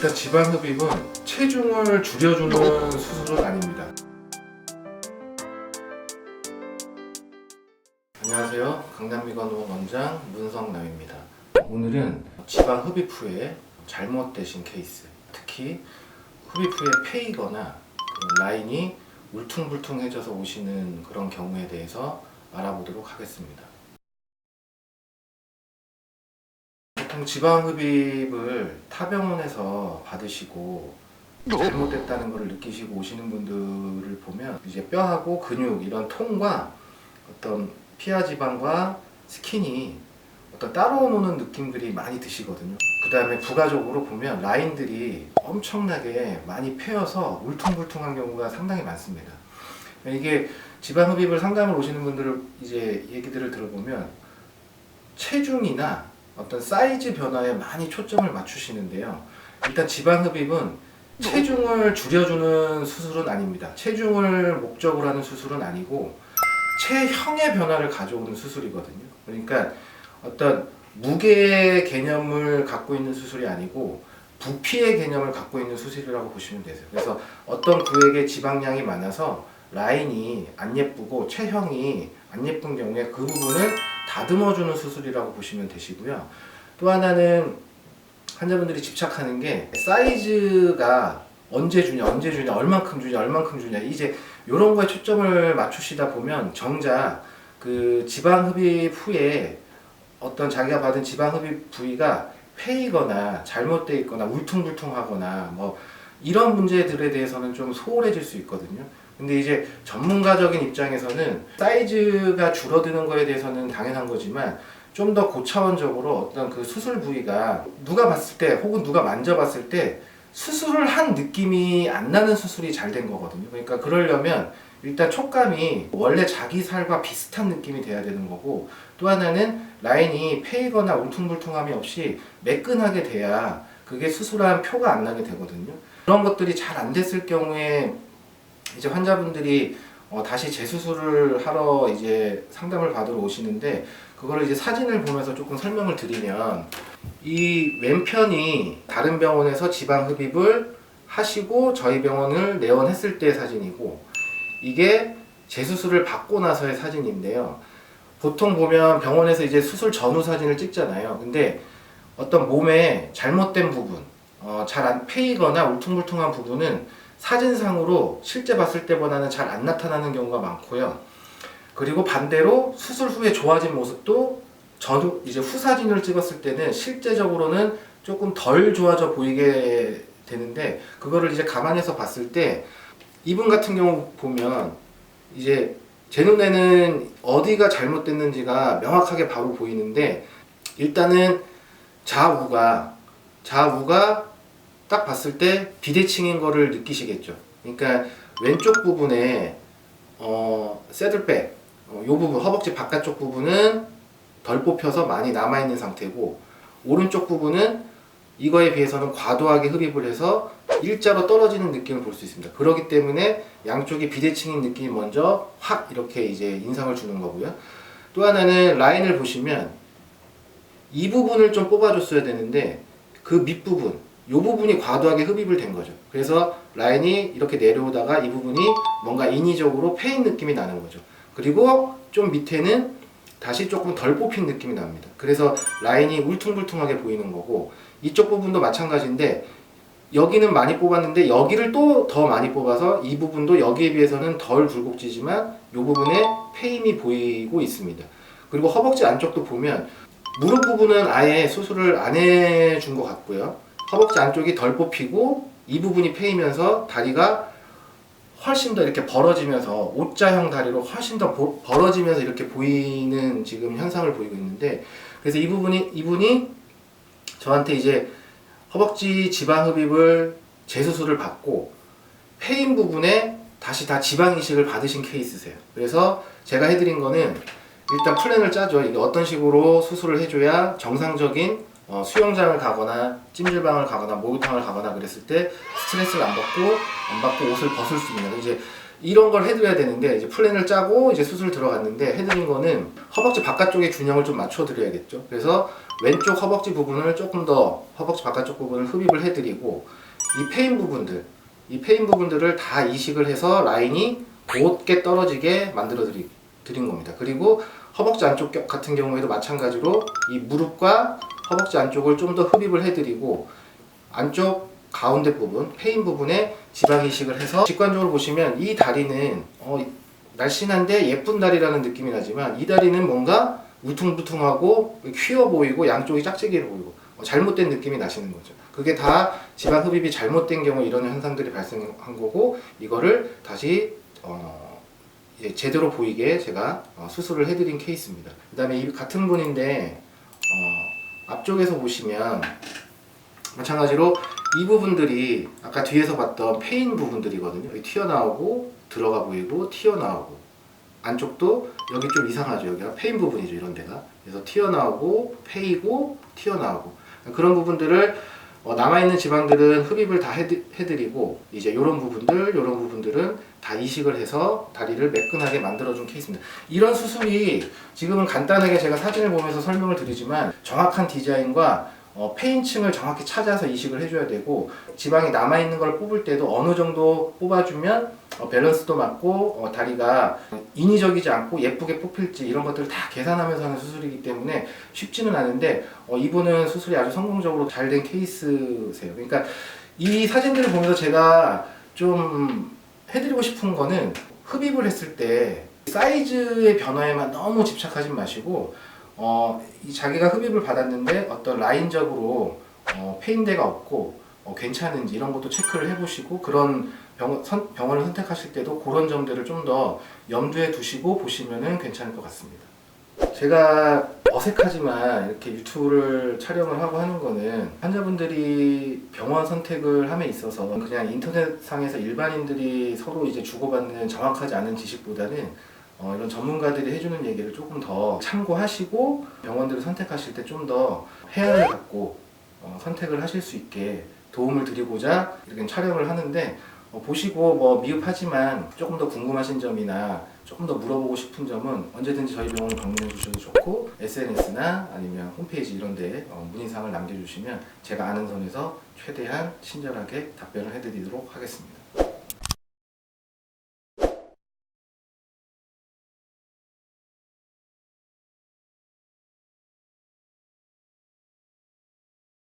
일단 지방 흡입은 체중을 줄여주는 수술은 아닙니다. 안녕하세요. 강남미관원 원장 문성남입니다. 오늘은 지방 흡입 후에 잘못되신 케이스, 특히 흡입 후에 패이거나 라인이 울퉁불퉁해져서 오시는 그런 경우에 대해서 알아보도록 하겠습니다. 보통 지방 흡입을 타 병원에서 받으시고 잘못됐다는 것을 느끼시고 오시는 분들을 보면 이제 뼈하고 근육 이런 통과 어떤 피하 지방과 스킨이 어떤 따로 노는 느낌들이 많이 드시거든요. 그 다음에 부가적으로 보면 라인들이 엄청나게 많이 패여서 울퉁불퉁한 경우가 상당히 많습니다. 이게 지방 흡입을 상담을 오시는 분들을 이제 얘기들을 들어보면 체중이나 어떤 사이즈 변화에 많이 초점을 맞추시는데요. 일단 지방 흡입은 체중을 줄여주는 수술은 아닙니다. 체중을 목적으로 하는 수술은 아니고 체형의 변화를 가져오는 수술이거든요. 그러니까 어떤 무게의 개념을 갖고 있는 수술이 아니고 부피의 개념을 갖고 있는 수술이라고 보시면 되세요. 그래서 어떤 부위에 지방량이 많아서 라인이 안 예쁘고 체형이 안 예쁜 경우에 그 부분을 다듬어주는 수술이라고 보시면 되시고요. 또 하나는 환자분들이 집착하는 게 사이즈가 언제 주냐, 얼만큼 주냐 이제 이런 거에 초점을 맞추시다 보면 정작 그 지방 흡입 후에 어떤 자기가 받은 지방 흡입 부위가 패이거나 잘못되어 있거나 울퉁불퉁하거나 뭐 이런 문제들에 대해서는 좀 소홀해질 수 있거든요. 근데 이제 전문가적인 입장에서는 사이즈가 줄어드는 거에 대해서는 당연한 거지만 좀 더 고차원적으로 어떤 그 수술 부위가 누가 봤을 때 혹은 누가 만져봤을 때 수술을 한 느낌이 안 나는 수술이 잘 된 거거든요. 그러니까 그러려면 일단 촉감이 원래 자기 살과 비슷한 느낌이 돼야 되는 거고, 또 하나는 라인이 패이거나 울퉁불퉁함이 없이 매끈하게 돼야 그게 수술한 표가 안 나게 되거든요. 그런 것들이 잘 안 됐을 경우에 이제 환자분들이 다시 재수술을 하러 이제 상담을 받으러 오시는데, 그거를 이제 사진을 보면서 조금 설명을 드리면, 이 왼편이 다른 병원에서 지방 흡입을 하시고 저희 병원을 내원했을 때 사진이고, 이게 재수술을 받고 나서의 사진인데요. 보통 보면 병원에서 이제 수술 전후 사진을 찍잖아요. 근데 어떤 몸에 잘못된 부분, 잘 안 패이거나 울퉁불퉁한 부분은 사진상으로 실제 봤을 때보다는 잘 안 나타나는 경우가 많고요. 그리고 반대로 수술 후에 좋아진 모습도 전후 이제 후 사진을 찍었을 때는 실제적으로는 조금 덜 좋아져 보이게 되는데, 그거를 이제 감안해서 봤을 때 이분 같은 경우 보면 이제 제 눈에는 어디가 잘못됐는지가 명확하게 바로 보이는데, 일단은 좌우가 딱 봤을 때 비대칭인 거를 느끼시겠죠. 그러니까 왼쪽 부분에 새들백 요 부분, 허벅지 바깥쪽 부분은 덜 뽑혀서 많이 남아있는 상태고, 오른쪽 부분은 이거에 비해서는 과도하게 흡입을 해서 일자로 떨어지는 느낌을 볼 수 있습니다. 그렇기 때문에 양쪽이 비대칭인 느낌이 먼저 확 이렇게 이제 인상을 주는 거고요. 또 하나는 라인을 보시면 이 부분을 좀 뽑아줬어야 되는데 그 밑부분, 이 부분이 과도하게 흡입을 된 거죠. 그래서 라인이 이렇게 내려오다가 이 부분이 뭔가 인위적으로 패인 느낌이 나는 거죠. 그리고 좀 밑에는 다시 조금 덜 뽑힌 느낌이 납니다. 그래서 라인이 울퉁불퉁하게 보이는 거고, 이쪽 부분도 마찬가지인데 여기는 많이 뽑았는데 여기를 또 더 많이 뽑아서 이 부분도 여기에 비해서는 덜 굴곡지지만 이 부분에 패임이 보이고 있습니다. 그리고 허벅지 안쪽도 보면 무릎 부분은 아예 수술을 안 해준 것 같고요. 허벅지 안쪽이 덜 뽑히고 이 부분이 패이면서 다리가 훨씬 더 이렇게 벌어지면서 O자형 다리로 훨씬 더 벌어지면서 이렇게 보이는 지금 현상을 보이고 있는데, 그래서 이분이 저한테 이제 허벅지 지방 흡입을 재수술을 받고 패인 부분에 다시 다 지방 이식을 받으신 케이스세요. 그래서 제가 해드린 거는 일단 플랜을 짜죠. 이게 어떤 식으로 수술을 해줘야 정상적인 수영장을 가거나 찜질방을 가거나 목욕탕을 가거나 그랬을 때 스트레스를 안 받고 옷을 벗을 수 있는, 이제 이런 걸 해드려야 되는데 이제 플랜을 짜고 이제 수술 들어갔는데 해드린 거는 허벅지 바깥쪽의 균형을 좀 맞춰드려야겠죠. 그래서 왼쪽 허벅지 부분을 조금 더 허벅지 바깥쪽 부분을 흡입을 해드리고 이 페인 부분들을 다 이식을 해서 라인이 곧게 떨어지게 만들어 드린 겁니다. 그리고 허벅지 안쪽 같은 경우에도 마찬가지로 이 무릎과 허벅지 안쪽을 좀 더 흡입을 해드리고 안쪽 가운데 부분, 페인 부분에 지방 이식을 해서 직관적으로 보시면 이 다리는 날씬한데 예쁜 다리라는 느낌이 나지만 이 다리는 뭔가 울퉁불퉁하고 휘어 보이고 양쪽이 짝짝이로 보이고 잘못된 느낌이 나시는 거죠. 그게 다 지방 흡입이 잘못된 경우 이런 현상들이 발생한 거고 이거를 다시 제대로 보이게 제가 수술을 해드린 케이스입니다. 그 다음에 이 같은 분인데 앞쪽에서 보시면 마찬가지로 이 부분들이 아까 뒤에서 봤던 페인 부분들이거든요. 여기 튀어나오고 들어가 보이고 튀어나오고 안쪽도 여기 좀 이상하죠. 여기가 페인 부분이죠. 이런 데가. 그래서 튀어나오고 페이고 튀어나오고 그런 부분들을 남아있는 지방들은 흡입을 다 해드리고 이제 이런 부분들은 다 이식을 해서 다리를 매끈하게 만들어준 케이스입니다. 이런 수술이 지금은 간단하게 제가 사진을 보면서 설명을 드리지만 정확한 디자인과 페인층을 정확히 찾아서 이식을 해줘야 되고 지방이 남아있는 걸 뽑을 때도 어느 정도 뽑아주면 밸런스도 맞고 다리가 인위적이지 않고 예쁘게 뽑힐지 이런 것들을 다 계산하면서 하는 수술이기 때문에 쉽지는 않은데 이분은 수술이 아주 성공적으로 잘 된 케이스세요. 그러니까 이 사진들을 보면서 제가 좀 해드리고 싶은 거는 흡입을 했을 때 사이즈의 변화에만 너무 집착하지 마시고 자기가 흡입을 받았는데 어떤 라인적으로 페인대가 없고 괜찮은지 이런 것도 체크를 해보시고 그런 병원을 선택하실 때도 그런 점들을 좀 더 염두에 두시고 보시면 괜찮을 것 같습니다. 제가 어색하지만 이렇게 유튜브를 촬영을 하고 하는 거는 환자분들이 병원 선택을 함에 있어서 그냥 인터넷상에서 일반인들이 서로 이제 주고받는 정확하지 않은 지식보다는 이런 전문가들이 해주는 얘기를 조금 더 참고하시고 병원들을 선택하실 때 좀 더 해안을 갖고 선택을 하실 수 있게 도움을 드리고자 이렇게 촬영을 하는데 보시고 미흡하지만 조금 더 궁금하신 점이나 조금 더 물어보고 싶은 점은 언제든지 저희 병원을 방문해 주셔도 좋고 SNS나 아니면 홈페이지 이런 데 문의사항을 남겨주시면 제가 아는 선에서 최대한 친절하게 답변을 해드리도록 하겠습니다.